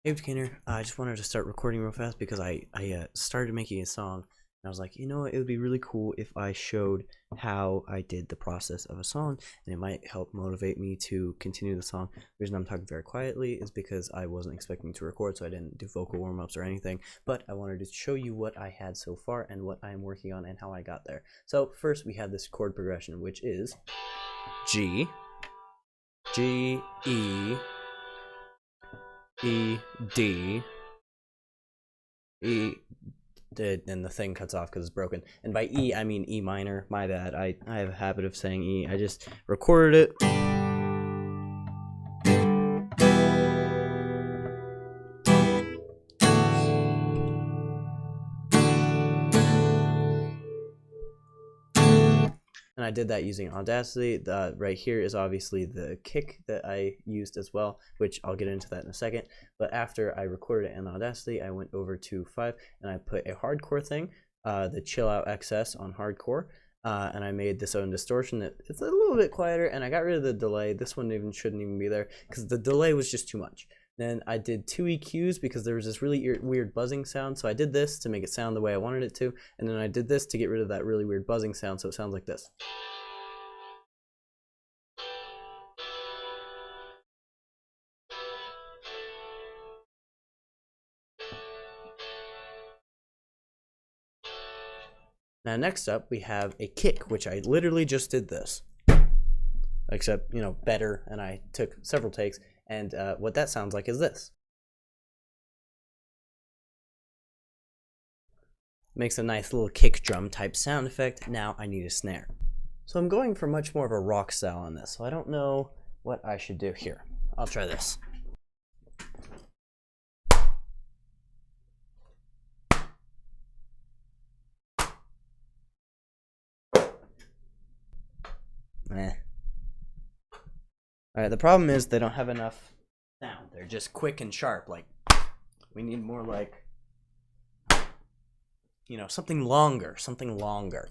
Hey, Kainer, I just wanted to start recording real fast because I started making a song and I was like, you know what, it would be really cool if I showed how I did the process of a song, and it might help motivate me to continue the song. The reason I'm talking very quietly is because I wasn't expecting to record, so I didn't do vocal warm-ups or anything, but I wanted to show you what I had so far and what I'm working on and how I got there. So first we have this chord progression, which is G, G, E, E, D, E, and the thing cuts off because it's broken. And by E, I mean E minor. My bad. I have a habit of saying E. I just recorded it. And I did that using Audacity. Right here is obviously the kick that I used as well, which I'll get into that in a second. But after I recorded it in Audacity, I went over to 5 and I put a hardcore thing, the chill out XS on hardcore, and I made this own distortion that it's a little bit quieter, and I got rid of the delay. This one shouldn't even be there because the delay was just too much. Then I did 2 EQs because there was this really weird buzzing sound, so I did this to make it sound the way I wanted it to, and then I did this to get rid of that really weird buzzing sound, so it sounds like this. Now next up we have a kick, which I literally just did this, except, you know, better, and I took several takes, and what that sounds like is this. Makes a nice little kick drum type sound effect. Now I need a snare. So I'm going for much more of a rock style on this, so I don't know what I should do here. I'll try this. Alright, the problem is they don't have enough sound. They're just quick and sharp. Like, we need more like, you know, something longer, something longer.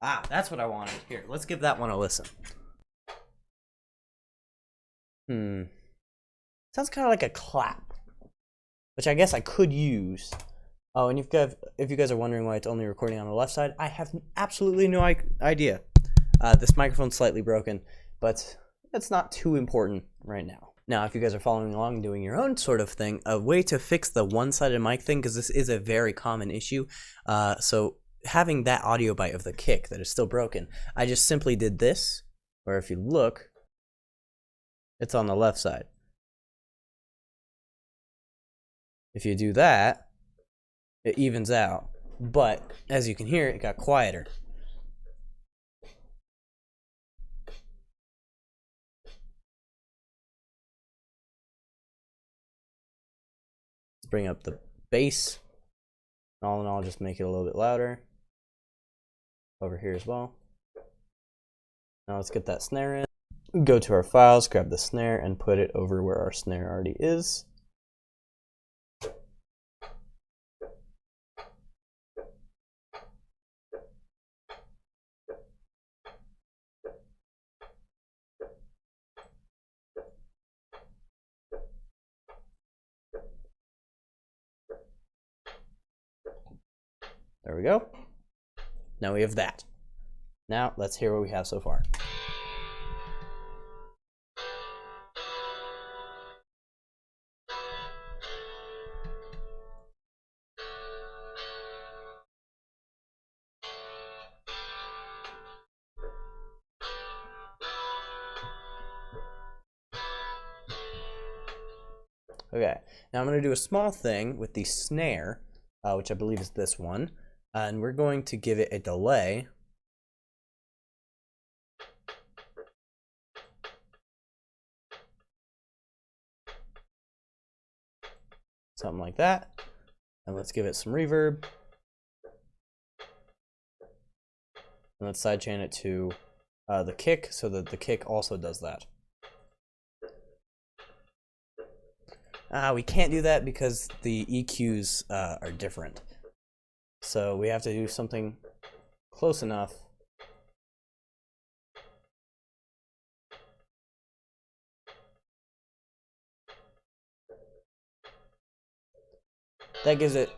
Ah, that's what I wanted. Here, let's give that one a listen. Sounds kind of like a clap, which I guess I could use. Oh, and if you guys are wondering why it's only recording on the left side, I have absolutely no idea. This microphone's slightly broken, but it's not too important right now. Now, if you guys are following along and doing your own sort of thing, a way to fix the one-sided mic thing, because this is a very common issue, so having that audio bite of the kick that is still broken, I just simply did this, where if you look, it's on the left side. If you do that, it evens out, but as you can hear, it got quieter. Let's bring up the bass. All in all, just make it a little bit louder. Over here as well. Now let's get that snare in. Go to our files, grab the snare, and put it over where our snare already is. There we go. Now we have that. Now let's hear what we have so far. Okay, now I'm going to do a small thing with the snare, which I believe is this one, and we're going to give it a delay. Something like that. And let's give it some reverb. And let's sidechain it to the kick so that the kick also does that. We can't do that because the EQs are different. So we have to do something close enough. That gives it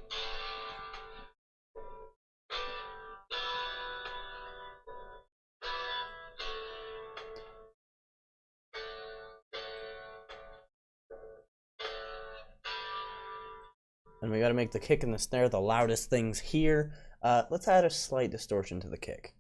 and we got to make the kick and the snare the loudest things here. Let's add a slight distortion to the kick.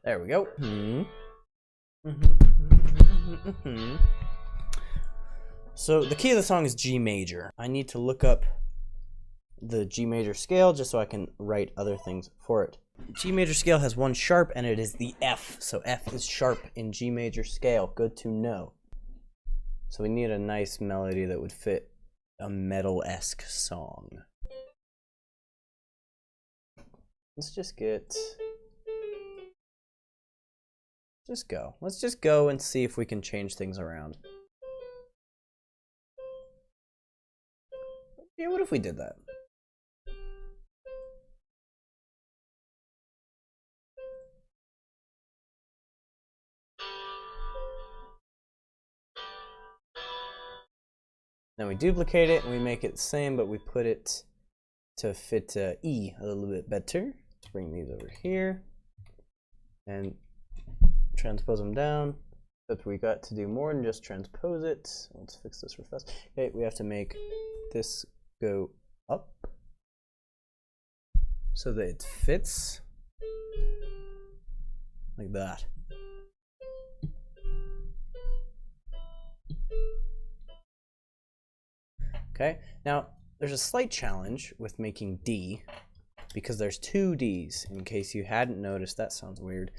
There we go. So the key of the song is G major. I need to look up the G major scale just so I can write other things for it. G major scale has one sharp and it is the F. So F is sharp in G major scale. Good to know. So we need a nice melody that would fit a metal-esque song. Let's just get... Let's just go and see if we can change things around. Yeah, what if we did that? Then we duplicate it and we make it the same, but we put it to fit E a little bit better. Let's bring these over here and transpose them down. But we got to do more than just transpose it. Let's fix this real fast. Okay, we have to make this go up so that it fits like that. Okay, now there's a slight challenge with making D because there's two Ds. In case you hadn't noticed, that sounds weird.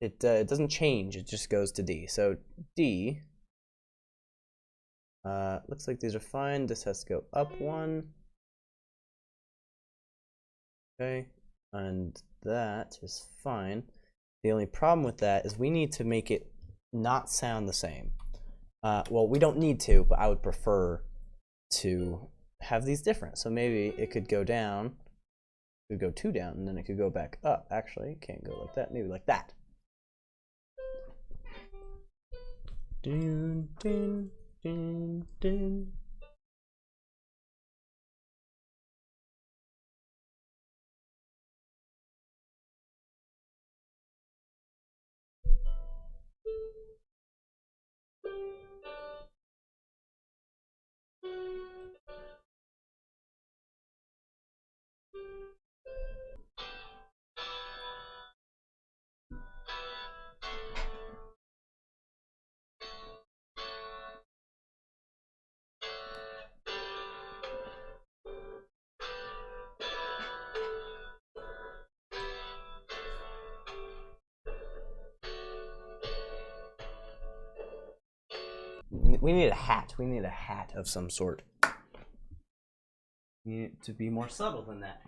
It doesn't change, it just goes to D. So D, looks like these are fine. This has to go up one. Okay, and that is fine. The only problem with that is we need to make it not sound the same. Well, we don't need to, but I would prefer to have these different. So maybe it could go down, it could go 2 down, and then it could go back up. Actually, it can't go like that, maybe like that. Dun, dun, dun, dun. We need a hat. We need a hat of some sort. We need it to be more subtle than that.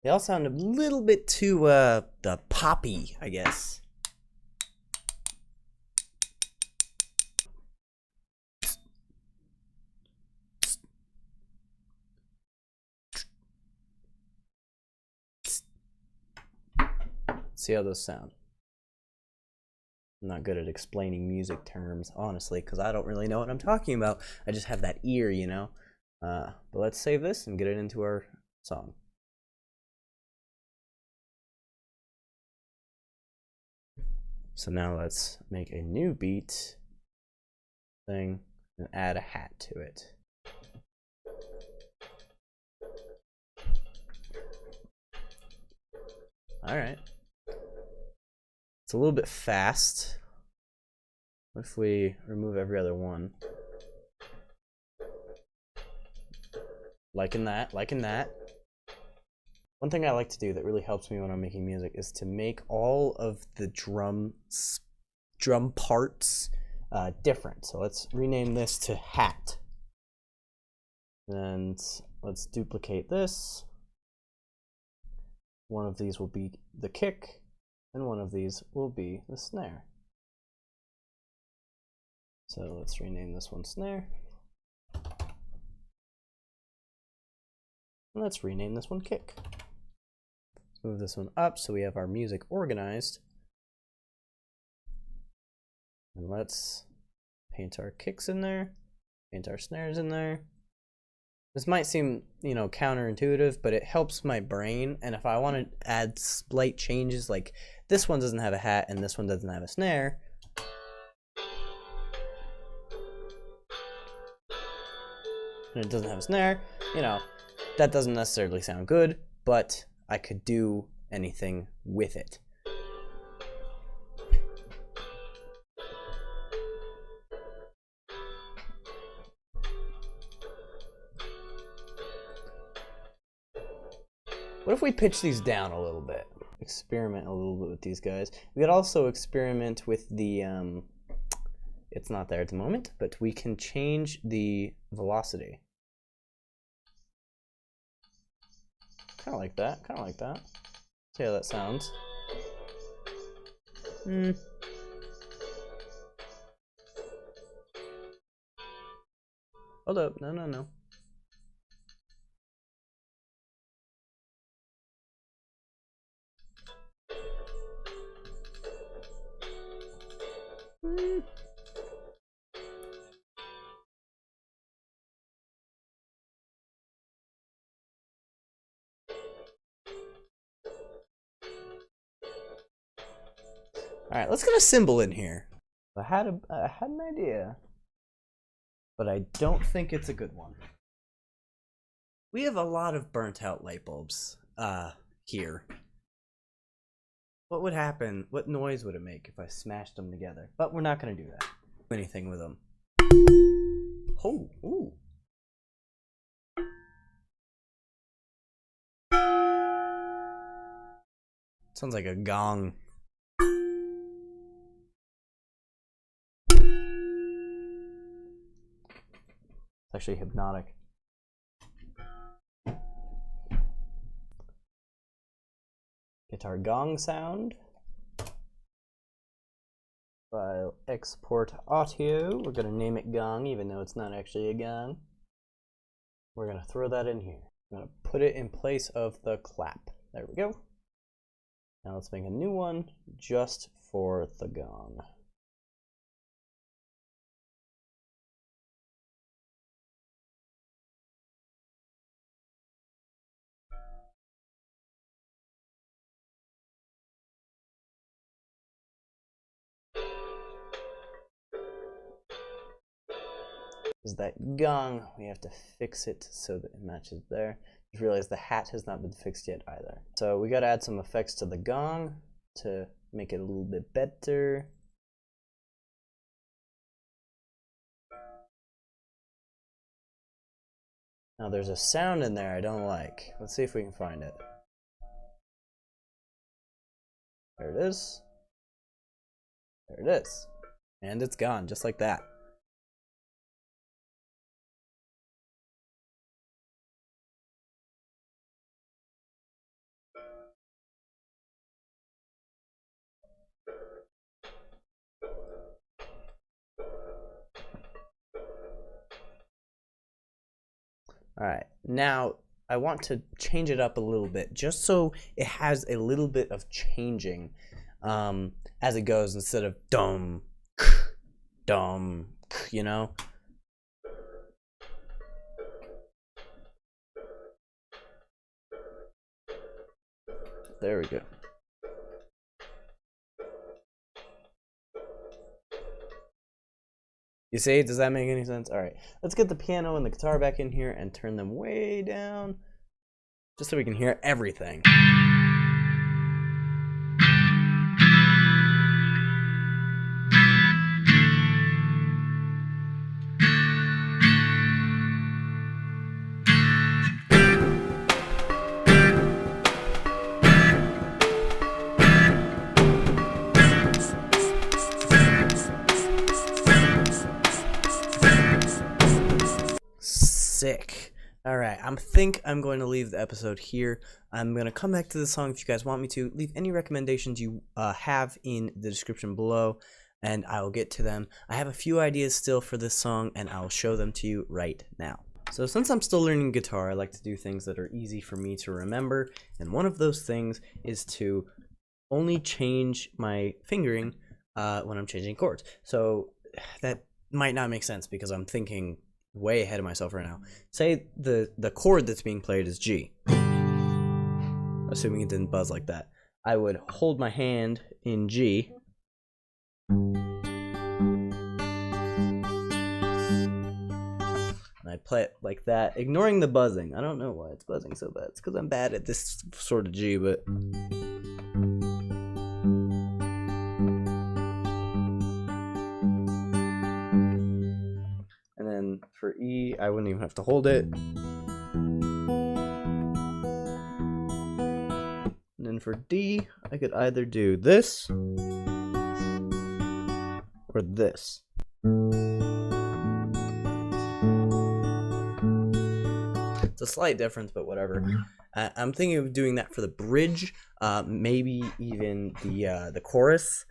They all sound a little bit too the poppy, I guess. See how those sound. I'm not good at explaining music terms, honestly, because I don't really know what I'm talking about. I just have that ear, you know. But let's save this and get it into our song. So now let's make a new beat thing and add a hat to it. All right. It's a little bit fast. What if we remove every other one? Liking that, liking that. One thing I like to do that really helps me when I'm making music is to make all of the drum parts different. So let's rename this to hat. And let's duplicate this. One of these will be the kick, and one of these will be the snare. So let's rename this one snare. And let's rename this one kick. Let's move this one up so we have our music organized. And let's paint our kicks in there, paint our snares in there. This might seem, you know, counterintuitive, but it helps my brain. And if I want to add slight changes, like this one doesn't have a hat and this one doesn't have a snare, and it doesn't have a snare, you know, that doesn't necessarily sound good, but I could do anything with it. What if we pitch these down a little bit? Experiment a little bit with these guys. We could also experiment with the, it's not there at the moment, but we can change the velocity. Kind of like that, kind of like that. See how that sounds. Hold up, no. All right, let's get a symbol in here. I had an idea, but I don't think it's a good one. We have a lot of burnt out light bulbs here. What would happen? What noise would it make if I smashed them together? But we're not going to do that. Do anything with them. Oh, ooh. Sounds like a gong. It's actually hypnotic. Guitar gong sound. File export audio. We're going to name it gong, even though it's not actually a gong. We're going to throw that in here. I'm going to put it in place of the clap. There we go. Now let's make a new one just for the gong. Is that gong, we have to fix it so that it matches there. Just realized the hat has not been fixed yet either. So we got to add some effects to the gong to make it a little bit better. Now there's a sound in there I don't like. Let's see if we can find it. There it is. There it is. And it's gone, just like that. All right, now I want to change it up a little bit just so it has a little bit of changing as it goes instead of dum, dum, you know? There we go. You see, does that make any sense? All right, let's get the piano and the guitar back in here and turn them way down just so we can hear everything. Sick. I think I'm going to leave the episode here. I'm going to come back to the song if you guys want me to. Leave any recommendations you have in the description below, and I'll get to them. I have a few ideas still for this song, and I'll show them to you right now. So since I'm still learning guitar, I like to do things that are easy for me to remember, and one of those things is to only change my fingering when I'm changing chords. So that might not make sense because I'm thinking way ahead of myself right now. Say the chord that's being played is G. Assuming it didn't buzz like that. I would hold my hand in G. And I play it like that, ignoring the buzzing. I don't know why it's buzzing so bad. It's because I'm bad at this sort of G, but... And then for E, I wouldn't even have to hold it. And then for D, I could either do this or this. It's a slight difference, but whatever. I'm thinking of doing that for the bridge, maybe even the chorus.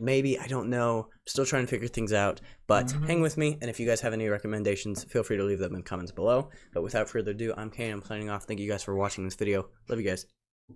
Maybe, I don't know. I'm still trying to figure things out, but hang with me, and if you guys have any recommendations, feel free to leave them in the comments below. But without further ado, I'm Kain. I'm signing off. Thank you guys for watching this video. Love you guys.